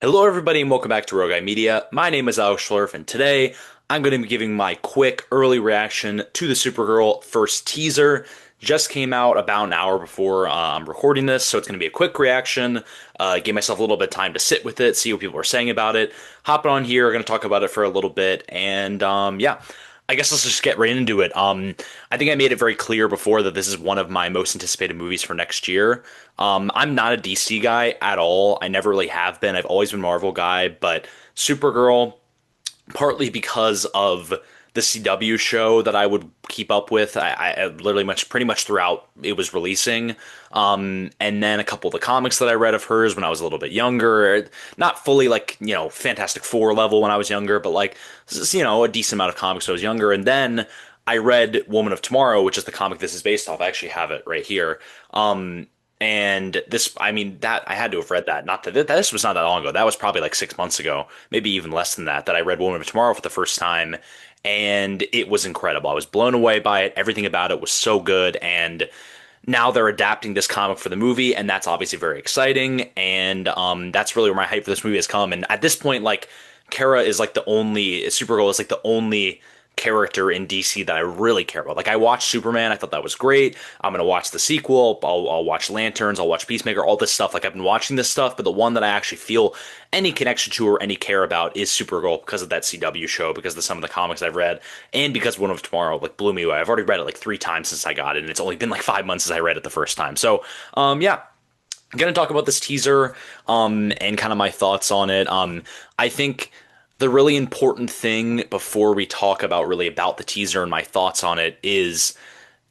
Hello, everybody, and welcome back to Rogue Media. My name is Alex Schlerf, and today I'm going to be giving my quick early reaction to the Supergirl first teaser. Just came out about an hour before I'm recording this, so it's going to be a quick reaction. Give myself a little bit of time to sit with it, see what people are saying about it. Hopping on here, going to talk about it for a little bit, and yeah. I guess let's just get right into it. I think I made it very clear before that this is one of my most anticipated movies for next year. I'm not a DC guy at all. I never really have been. I've always been Marvel guy, but Supergirl, partly because of the CW show that I would keep up with. I literally pretty much throughout it was releasing. And then a couple of the comics that I read of hers when I was a little bit younger, not fully like, Fantastic Four level when I was younger, but like, a decent amount of comics when I was younger. And then I read Woman of Tomorrow, which is the comic this is based off. I actually have it right here. And this, I mean, that I had to have read that. Not that this was not that long ago. That was probably like 6 months ago, maybe even less than that. That I read Woman of Tomorrow for the first time, and it was incredible. I was blown away by it. Everything about it was so good, and now they're adapting this comic for the movie, and that's obviously very exciting. And that's really where my hype for this movie has come. And at this point, like, Kara is like the only Supergirl is like the only character in DC that I really care about. Like, I watched Superman, I thought that was great. I'm gonna watch the sequel. I'll watch Lanterns. I'll watch Peacemaker. All this stuff. Like, I've been watching this stuff, but the one that I actually feel any connection to or any care about is Supergirl because of that CW show, because of some of the comics I've read, and because One of Tomorrow like blew me away. I've already read it like 3 times since I got it, and it's only been like 5 months since I read it the first time. So, yeah. I'm gonna talk about this teaser, and kind of my thoughts on it. I think the really important thing before we talk about really about the teaser and my thoughts on it is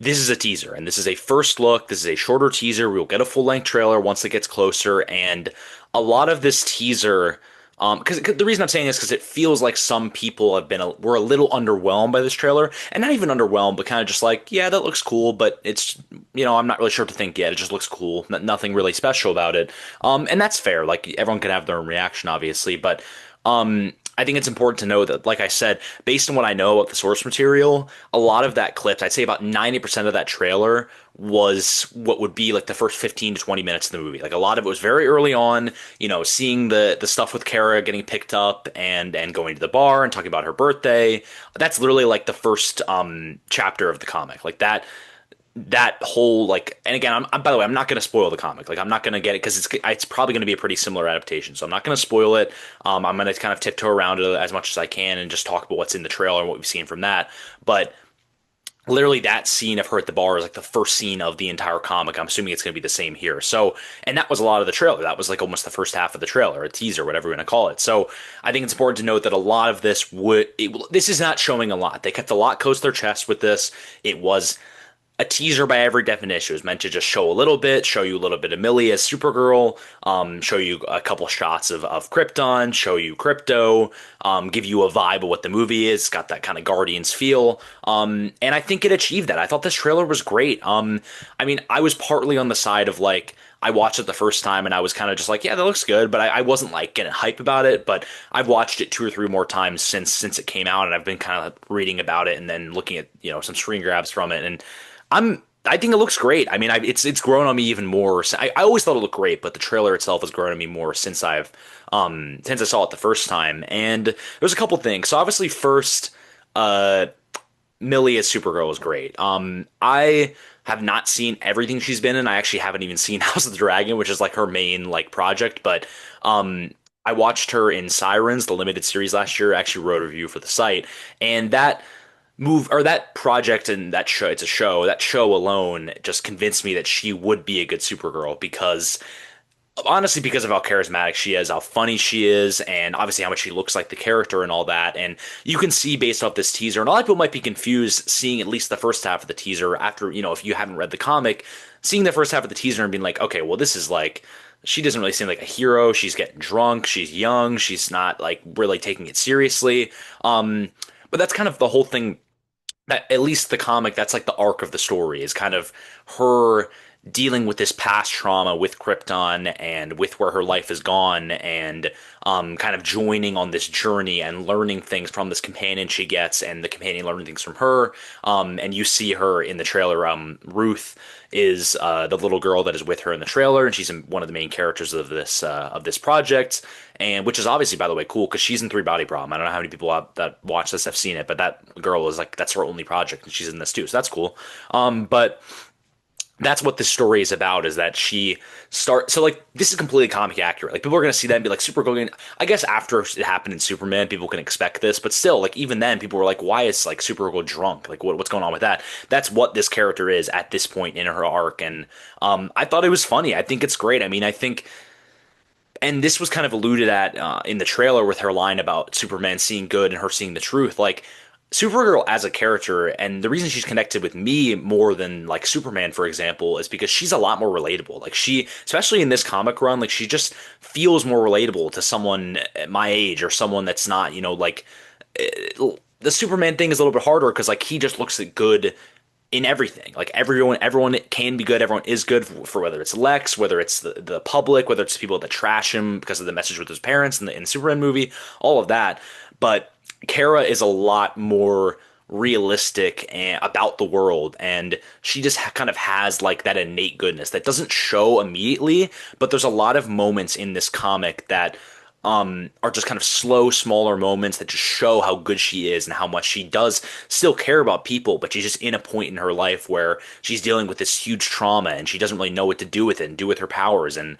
this is a teaser and this is a first look. This is a shorter teaser. We'll get a full length trailer once it gets closer. And a lot of this teaser, because the reason I'm saying this is because it feels like some people were a little underwhelmed by this trailer, and not even underwhelmed, but kind of just like, yeah, that looks cool, but it's, I'm not really sure what to think yet. It just looks cool. Nothing really special about it. And that's fair. Like, everyone can have their own reaction, obviously, but I think it's important to know that, like I said, based on what I know of the source material, a lot of that clip, I'd say about 90% of that trailer was what would be like the first 15 to 20 minutes of the movie. Like, a lot of it was very early on, seeing the stuff with Kara getting picked up and going to the bar and talking about her birthday. That's literally like the first chapter of the comic. Like, that whole, like, and again, by the way, I'm not going to spoil the comic. Like, I'm not going to get it because it's probably going to be a pretty similar adaptation, so I'm not going to spoil it. I'm going to kind of tiptoe around it as much as I can and just talk about what's in the trailer and what we've seen from that. But literally, that scene of her at the bar is like the first scene of the entire comic. I'm assuming it's going to be the same here. So, and that was a lot of the trailer. That was like almost the first half of the trailer, a teaser, whatever we're going to call it. So I think it's important to note that a lot of this is not showing a lot. They kept a lot close to their chest with this. It was a teaser by every definition. It was meant to just show a little bit, show you a little bit of Millie as Supergirl, show you a couple shots of Krypton, show you Crypto, give you a vibe of what the movie is. It's got that kind of Guardians feel. And I think it achieved that. I thought this trailer was great. I mean, I was partly on the side of like, I watched it the first time and I was kind of just like, yeah, that looks good, but I wasn't like getting hype about it. But I've watched it 2 or 3 more times since it came out, and I've been kind of reading about it and then looking at some screen grabs from it, and I think it looks great. I mean, it's grown on me even more. I always thought it looked great, but the trailer itself has grown on me more since I saw it the first time. And there's a couple things. So obviously, first, uh, Millie as Supergirl is great. I have not seen everything she's been in. I actually haven't even seen House of the Dragon, which is like her main like project. But I watched her in Sirens, the limited series last year. I actually wrote a review for the site, and that project and that show, it's a show, that show alone just convinced me that she would be a good Supergirl, because honestly, because of how charismatic she is, how funny she is, and obviously how much she looks like the character and all that. And you can see based off this teaser, and a lot of people might be confused seeing at least the first half of the teaser after, if you haven't read the comic, seeing the first half of the teaser and being like, okay, well, this is like, she doesn't really seem like a hero. She's getting drunk. She's young. She's not like really taking it seriously. But that's kind of the whole thing, that at least the comic, that's like the arc of the story, is kind of her dealing with this past trauma with Krypton and with where her life has gone, and kind of joining on this journey and learning things from this companion she gets, and the companion learning things from her. And you see her in the trailer. Ruth is the little girl that is with her in the trailer, and she's one of the main characters of this project, and which is obviously, by the way, cool because she's in Three Body Problem. I don't know how many people that watch this have seen it, but that girl is like that's her only project, and she's in this too, so that's cool. But that's what this story is about, is that she start so like this is completely comic accurate. Like people are gonna see that and be like Supergirl. I guess after it happened in Superman, people can expect this, but still, like even then, people were like, why is like Supergirl drunk? Like what's going on with that? That's what this character is at this point in her arc, and I thought it was funny. I think it's great. I mean, I think, and this was kind of alluded at in the trailer with her line about Superman seeing good and her seeing the truth. Like Supergirl as a character, and the reason she's connected with me more than like Superman, for example, is because she's a lot more relatable. Like she, especially in this comic run, like she just feels more relatable to someone at my age or someone that's not, like the Superman thing is a little bit harder because like he just looks good in everything. Like everyone can be good. Everyone is good for whether it's Lex, whether it's the public, whether it's people that trash him because of the message with his parents in the Superman movie, all of that. But Kara is a lot more realistic and about the world, and she just kind of has like that innate goodness that doesn't show immediately, but there's a lot of moments in this comic that are just kind of slow, smaller moments that just show how good she is and how much she does still care about people, but she's just in a point in her life where she's dealing with this huge trauma and she doesn't really know what to do with it and do with her powers. And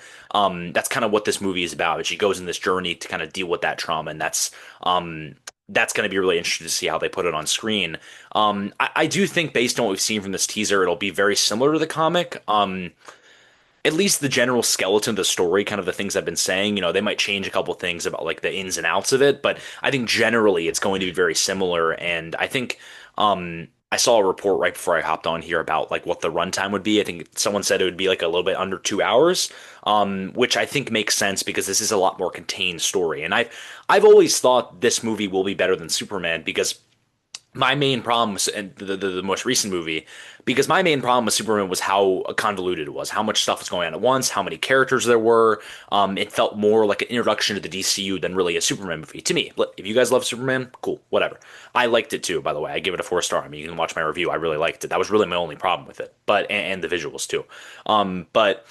that's kind of what this movie is about. She goes in this journey to kind of deal with that trauma, and that's going to be really interesting to see how they put it on screen. I do think, based on what we've seen from this teaser, it'll be very similar to the comic. At least the general skeleton of the story, kind of the things I've been saying, they might change a couple things about like the ins and outs of it, but I think generally it's going to be very similar. And I think I saw a report right before I hopped on here about like what the runtime would be. I think someone said it would be like a little bit under 2 hours, which I think makes sense because this is a lot more contained story. And I've always thought this movie will be better than Superman because my main problem was, and the most recent movie, because my main problem with Superman was how convoluted it was, how much stuff was going on at once, how many characters there were. It felt more like an introduction to the DCU than really a Superman movie to me. If you guys love Superman, cool, whatever. I liked it too, by the way. I give it a 4 star. I mean, you can watch my review. I really liked it. That was really my only problem with it, but and the visuals too. But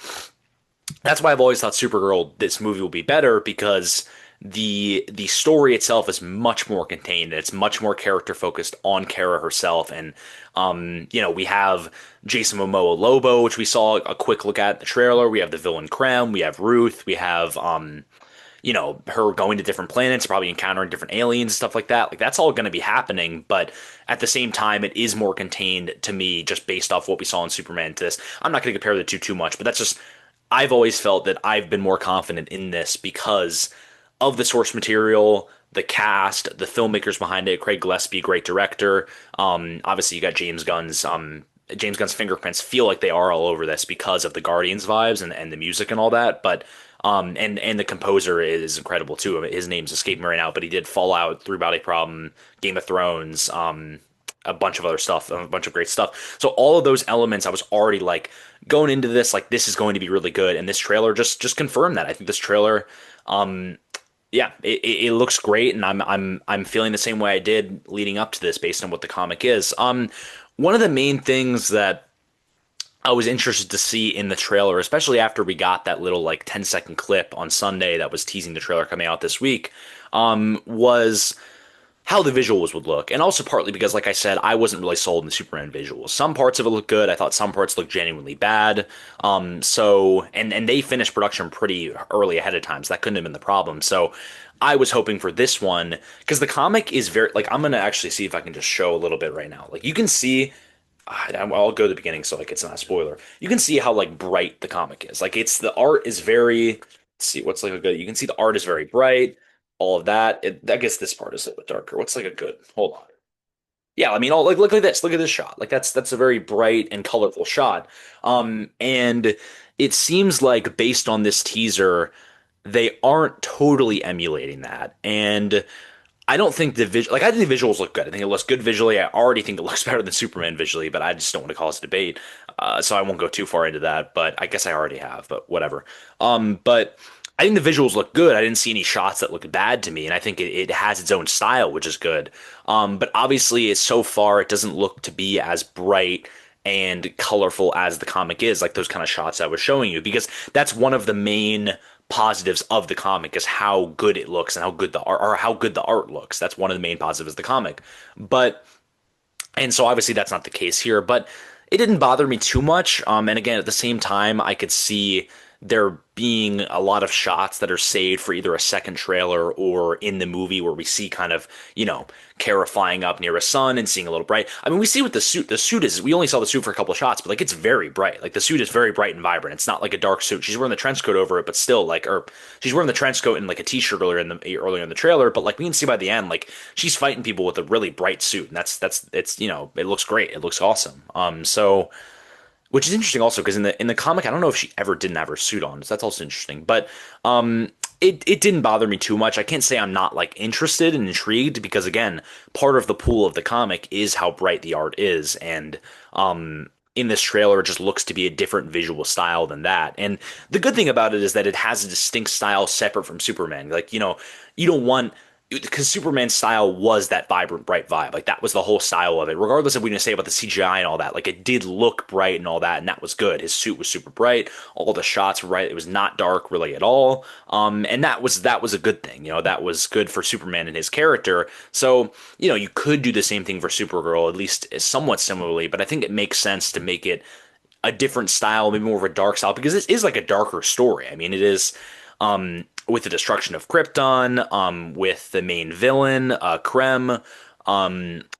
that's why I've always thought Supergirl, this movie will be better because the story itself is much more contained. It's much more character focused on Kara herself, and we have Jason Momoa Lobo, which we saw a quick look at in the trailer. We have the villain Krem. We have Ruth. We have her going to different planets, probably encountering different aliens, stuff like that. Like that's all going to be happening, but at the same time, it is more contained to me just based off what we saw in Superman to this. I'm not going to compare the two too much, but that's just I've always felt that I've been more confident in this because of the source material, the cast, the filmmakers behind it. Craig Gillespie, great director. Obviously, you got James Gunn's fingerprints feel like they are all over this because of the Guardians vibes and the music and all that. But and the composer is incredible too. His name's escaping me right now, but he did Fallout, Three Body Problem, Game of Thrones, a bunch of other stuff, a bunch of great stuff. So all of those elements, I was already like going into this like this is going to be really good, and this trailer just confirmed that. I think this trailer, yeah, it looks great, and I'm feeling the same way I did leading up to this based on what the comic is. One of the main things that I was interested to see in the trailer, especially after we got that little like 10-second clip on Sunday that was teasing the trailer coming out this week, was how the visuals would look. And also partly because, like I said, I wasn't really sold in the Superman visuals. Some parts of it looked good. I thought some parts looked genuinely bad. And they finished production pretty early ahead of time, so that couldn't have been the problem. So I was hoping for this one, because the comic is very, like, I'm going to actually see if I can just show a little bit right now. Like, you can see, I'll go to the beginning so, like, it's not a spoiler. You can see how, like, bright the comic is. Like, the art is very, let's see, what's like a good, you can see the art is very bright, all of that. I guess this part is a little bit darker. What's like a good? Hold on. Yeah, I mean, like look at this. Look at this shot. Like that's a very bright and colorful shot. And it seems like based on this teaser, they aren't totally emulating that. And I don't think the I think the visuals look good. I think it looks good visually. I already think it looks better than Superman visually, but I just don't want to cause a debate. So I won't go too far into that, but I guess I already have, but whatever. But I think the visuals look good. I didn't see any shots that look bad to me, and I think it has its own style, which is good. But obviously, so far it doesn't look to be as bright and colorful as the comic is, like those kind of shots I was showing you, because that's one of the main positives of the comic is how good it looks and how good the art or how good the art looks. That's one of the main positives of the comic. But and so obviously that's not the case here, but it didn't bother me too much. And again, at the same time, I could see there being a lot of shots that are saved for either a second trailer or in the movie where we see kind of, Kara flying up near a sun and seeing a little bright. I mean, we see what the suit. The suit is. We only saw the suit for a couple of shots, but like it's very bright. Like the suit is very bright and vibrant. It's not like a dark suit. She's wearing the trench coat over it, but still like, or she's wearing the trench coat and like a t-shirt earlier in the trailer. But like we can see by the end, like she's fighting people with a really bright suit, and that's it's it looks great. It looks awesome. So which is interesting also because in the comic, I don't know if she ever didn't have her suit on. So that's also interesting. But it didn't bother me too much. I can't say I'm not like interested and intrigued because again, part of the pool of the comic is how bright the art is, and in this trailer, it just looks to be a different visual style than that. And the good thing about it is that it has a distinct style separate from Superman. Like you don't want because Superman's style was that vibrant, bright vibe. Like that was the whole style of it. Regardless of what you say about the CGI and all that, like it did look bright and all that, and that was good. His suit was super bright. All the shots were bright. It was not dark really at all. And that was a good thing. That was good for Superman and his character. So you could do the same thing for Supergirl, at least somewhat similarly. But I think it makes sense to make it a different style, maybe more of a dark style, because this is like a darker story. I mean, it is. With the destruction of Krypton, with the main villain, Krem,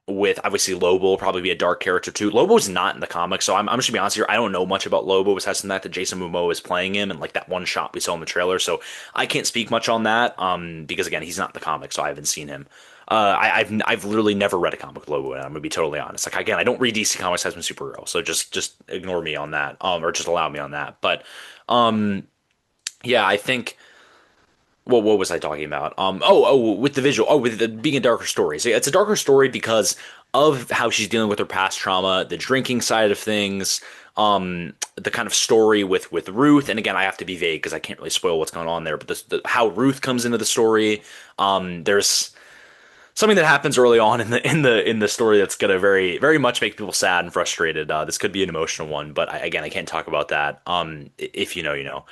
with obviously Lobo will probably be a dark character too. Lobo's not in the comics, so I'm just gonna be honest here. I don't know much about Lobo besides that Jason Momoa is playing him and like that one shot we saw in the trailer. So I can't speak much on that, because again, he's not in the comics, so I haven't seen him. I've literally never read a comic with Lobo, and I'm gonna be totally honest. Like again, I don't read DC Comics as Supergirl, so just ignore me on that, or just allow me on that. But yeah, I think. Well, what was I talking about? With the visual. Oh, with the being a darker story. So yeah, it's a darker story because of how she's dealing with her past trauma, the drinking side of things, the kind of story with Ruth. And again, I have to be vague because I can't really spoil what's going on there. But how Ruth comes into the story. There's something that happens early on in the story that's gonna very much make people sad and frustrated. This could be an emotional one, but again, I can't talk about that. If you know, you know.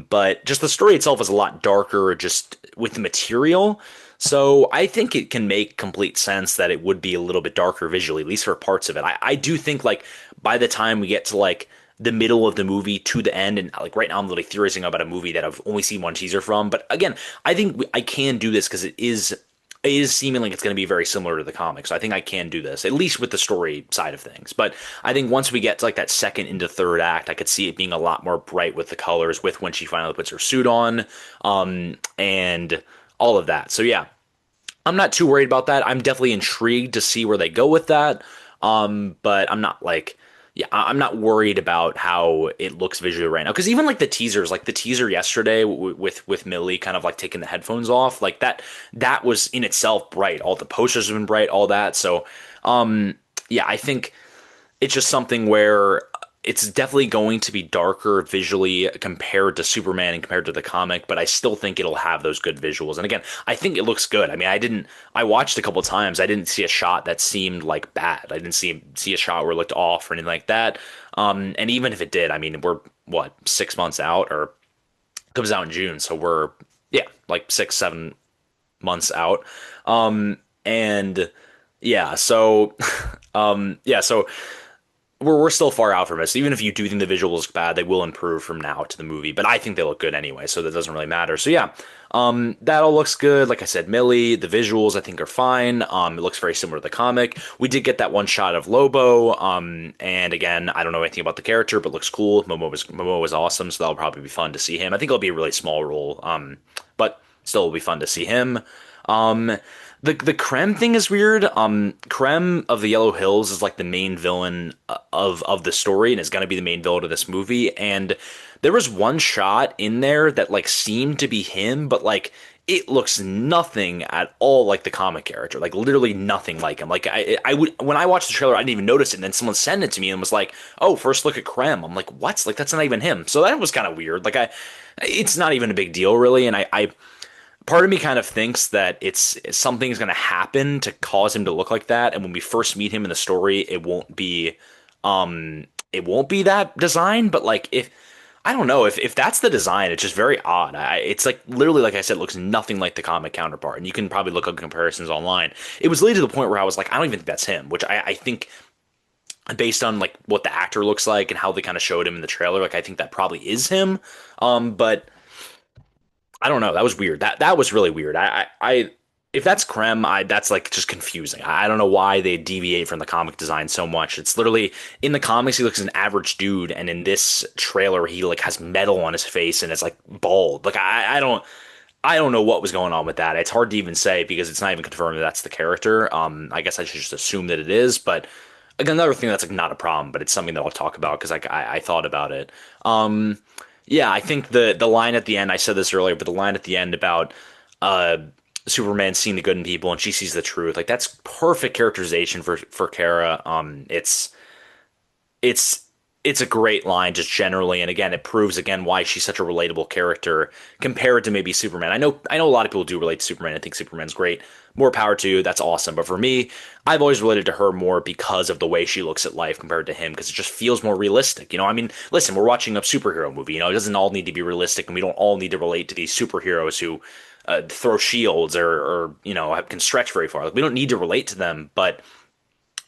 But just the story itself is a lot darker, just with the material. So I think it can make complete sense that it would be a little bit darker visually, at least for parts of it. I do think like by the time we get to like the middle of the movie to the end, and like right now I'm literally theorizing about a movie that I've only seen one teaser from. But again, I think I can do this because it is seeming like it's going to be very similar to the comics. So I think I can do this, at least with the story side of things. But I think once we get to like that second into third act, I could see it being a lot more bright with the colors, with when she finally puts her suit on, and all of that. So yeah, I'm not too worried about that. I'm definitely intrigued to see where they go with that. But I'm not like, yeah, I'm not worried about how it looks visually right now. Because even like the teasers, like the teaser yesterday with Millie kind of like taking the headphones off, like that was in itself bright. All the posters have been bright, all that. So, yeah, I think it's just something where it's definitely going to be darker visually compared to Superman and compared to the comic, but I still think it'll have those good visuals. And again, I think it looks good. I mean, I watched a couple of times. I didn't see a shot that seemed like bad. I didn't see a shot where it looked off or anything like that. And even if it did, I mean, we're what, 6 months out, or it comes out in June. So we're, yeah, like 6, 7 months out. And yeah, so, yeah, so we're still far out from it. So even if you do think the visuals look bad, they will improve from now to the movie. But I think they look good anyway, so that doesn't really matter. So yeah, that all looks good. Like I said, Millie, the visuals I think are fine. It looks very similar to the comic. We did get that one shot of Lobo. And again, I don't know anything about the character, but looks cool. Momo was awesome, so that'll probably be fun to see him. I think it'll be a really small role. But still will be fun to see him. The Krem thing is weird. Krem of the Yellow Hills is like the main villain of the story and is going to be the main villain of this movie. And there was one shot in there that like seemed to be him, but like it looks nothing at all like the comic character, like literally nothing like him. Like I would when I watched the trailer, I didn't even notice it. And then someone sent it to me and was like, "Oh, first look at Krem." I'm like, "What?" Like that's not even him. So that was kind of weird. It's not even a big deal really. And I part of me kind of thinks that it's something's going to happen to cause him to look like that. And when we first meet him in the story, it won't be that design. But like if I don't know if that's the design, it's just very odd. It's like literally, like I said, it looks nothing like the comic counterpart, and you can probably look up comparisons online. It was literally to the point where I was like, I don't even think that's him, which I think based on like what the actor looks like and how they kind of showed him in the trailer, like I think that probably is him. But I don't know. That was weird. That was really weird. If that's Krem, that's like just confusing. I don't know why they deviate from the comic design so much. It's literally in the comics he looks like an average dude, and in this trailer he like has metal on his face and is like bald. Like I don't know what was going on with that. It's hard to even say because it's not even confirmed that that's the character. I guess I should just assume that it is, but again, another thing that's like not a problem, but it's something that I'll talk about because like I thought about it. Um, yeah, I think the line at the end, I said this earlier, but the line at the end about uh Superman seeing the good in people and she sees the truth, like that's perfect characterization for Kara. It's it's a great line just generally, and again, it proves again why she's such a relatable character compared to maybe Superman. I know a lot of people do relate to Superman and think Superman's great. More power to you, that's awesome. But for me, I've always related to her more because of the way she looks at life compared to him, because it just feels more realistic. I mean, listen, we're watching a superhero movie. It doesn't all need to be realistic, and we don't all need to relate to these superheroes who throw shields or can stretch very far. Like we don't need to relate to them, but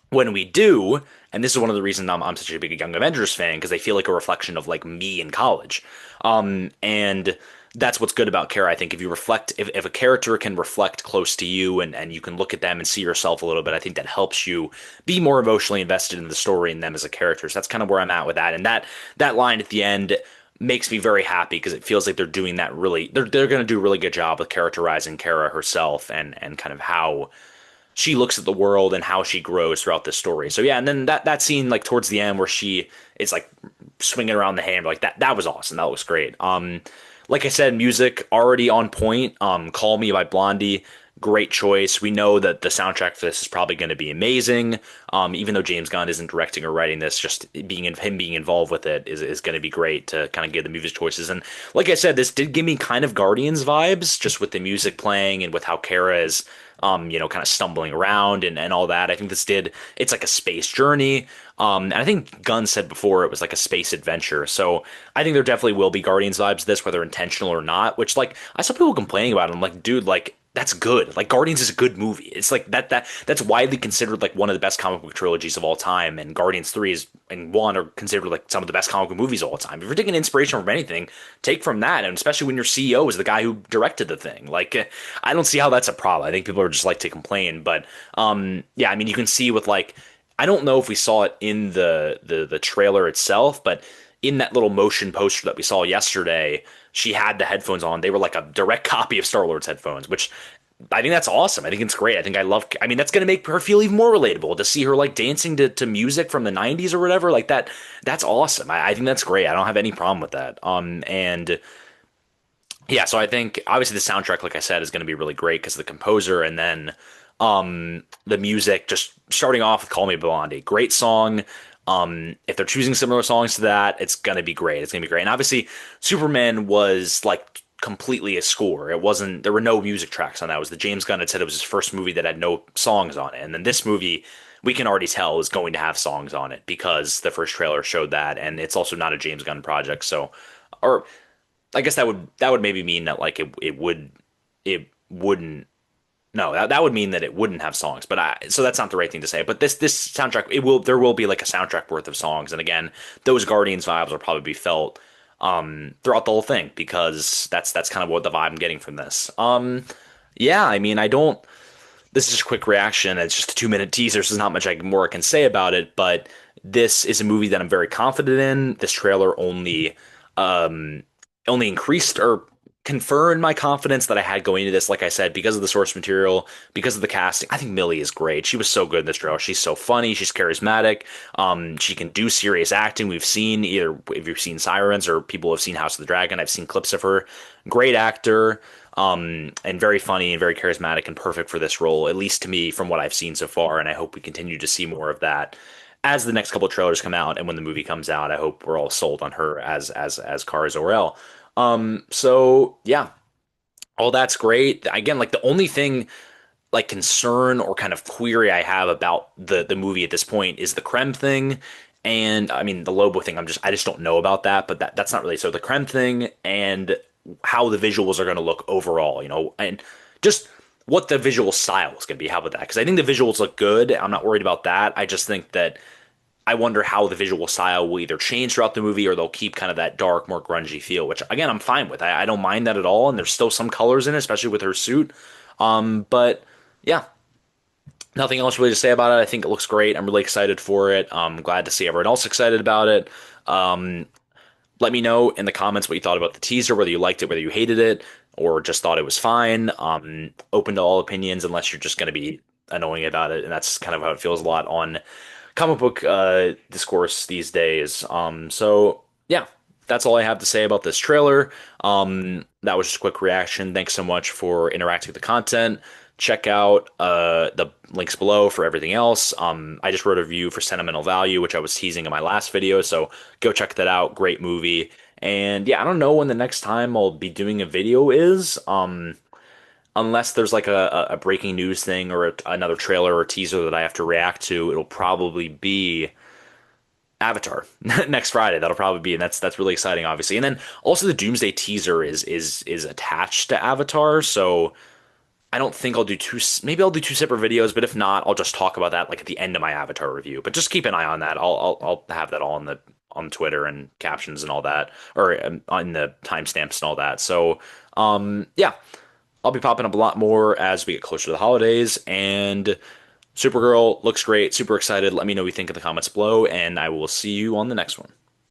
when we do, and this is one of the reasons I'm such a big Young Avengers fan because they feel like a reflection of like me in college. And that's what's good about Kara. I think if a character can reflect close to you and you can look at them and see yourself a little bit, I think that helps you be more emotionally invested in the story and them as a character. So that's kind of where I'm at with that. And that line at the end makes me very happy because it feels like they're doing that really. They're going to do a really good job with characterizing Kara herself and kind of how she looks at the world and how she grows throughout this story. So yeah, and then that scene like towards the end where she is like swinging around the hammer like that was awesome. That was great. Like I said, music already on point. Call Me by Blondie, great choice. We know that the soundtrack for this is probably going to be amazing. Even though James Gunn isn't directing or writing this, just him being involved with it is going to be great to kind of give the music choices. And like I said, this did give me kind of Guardians vibes, just with the music playing and with how Kara is kind of stumbling around and all that. I think it's like a space journey. And I think Gunn said before it was like a space adventure. So I think there definitely will be Guardians vibes to this, whether intentional or not, which like I saw people complaining about it. I'm like, dude, like that's good. Like Guardians is a good movie. It's like that's widely considered like one of the best comic book trilogies of all time. And Guardians 3 is and 1 are considered like some of the best comic book movies of all time. If you're taking inspiration from anything, take from that. And especially when your CEO is the guy who directed the thing. Like I don't see how that's a problem. I think people are just like to complain. But yeah, I mean you can see with like I don't know if we saw it in the trailer itself, but in that little motion poster that we saw yesterday, she had the headphones on. They were like a direct copy of Star-Lord's headphones, which I think that's awesome. I think it's great. I mean, that's going to make her feel even more relatable to see her like dancing to music from the 90s or whatever. Like that's awesome. I think that's great. I don't have any problem with that. And yeah, so I think obviously the soundtrack, like I said, is going to be really great because of the composer, and then the music. Just starting off with "Call Me Blondie," great song. If they're choosing similar songs to that, it's gonna be great. It's gonna be great. And obviously, Superman was like completely a score. It wasn't. There were no music tracks on that. It was the James Gunn had said it was his first movie that had no songs on it, and then this movie. We can already tell is going to have songs on it because the first trailer showed that, and it's also not a James Gunn project. So, or I guess that would maybe mean that like it wouldn't no that would mean that it wouldn't have songs, but so that's not the right thing to say. But this soundtrack there will be like a soundtrack worth of songs, and again those Guardians vibes will probably be felt throughout the whole thing because that's kind of what the vibe I'm getting from this. Yeah, I mean I don't this is just a quick reaction. It's just a 2-minute teaser, so there's not much more I can say about it. But this is a movie that I'm very confident in. This trailer um, only increased or confirmed my confidence that I had going into this. Like I said, because of the source material, because of the casting, I think Millie is great. She was so good in this trailer. She's so funny. She's charismatic. She can do serious acting. We've seen either if you've seen Sirens or people have seen House of the Dragon. I've seen clips of her. Great actor. and very funny and very charismatic and perfect for this role, at least to me from what I've seen so far. And I hope we continue to see more of that as the next couple of trailers come out and when the movie comes out. I hope we're all sold on her as Kara Zor-El. So yeah, all that's great. Again, like the only thing like concern or kind of query I have about the movie at this point is the Krem thing. And I mean the Lobo thing, I just don't know about that, but that's not really so the Krem thing and how the visuals are going to look overall, and just what the visual style is going to be. How about that? Because I think the visuals look good. I'm not worried about that. I just think that I wonder how the visual style will either change throughout the movie or they'll keep kind of that dark, more grungy feel, which again I'm fine with. I don't mind that at all, and there's still some colors in it, especially with her suit. But yeah, nothing else really to say about it. I think it looks great. I'm really excited for it. I'm glad to see everyone else excited about it. Um, Let me know in the comments what you thought about the teaser, whether you liked it, whether you hated it, or just thought it was fine. Open to all opinions, unless you're just going to be annoying about it, and that's kind of how it feels a lot on comic book discourse these days. So yeah, that's all I have to say about this trailer. That was just a quick reaction. Thanks so much for interacting with the content. Check out the links below for everything else. I just wrote a review for Sentimental Value, which I was teasing in my last video, so go check that out. Great movie. And yeah, I don't know when the next time I'll be doing a video is. Unless there's like a breaking news thing or another trailer or teaser that I have to react to, it'll probably be Avatar next Friday. That'll probably be, and that's really exciting, obviously. And then also the Doomsday teaser is attached to Avatar, so I don't think I'll do two. Maybe I'll do two separate videos, but if not, I'll just talk about that like at the end of my Avatar review. But just keep an eye on that. I'll have that all on Twitter and captions and all that, or on the timestamps and all that. So yeah, I'll be popping up a lot more as we get closer to the holidays. And Supergirl looks great. Super excited. Let me know what you think in the comments below, and I will see you on the next one.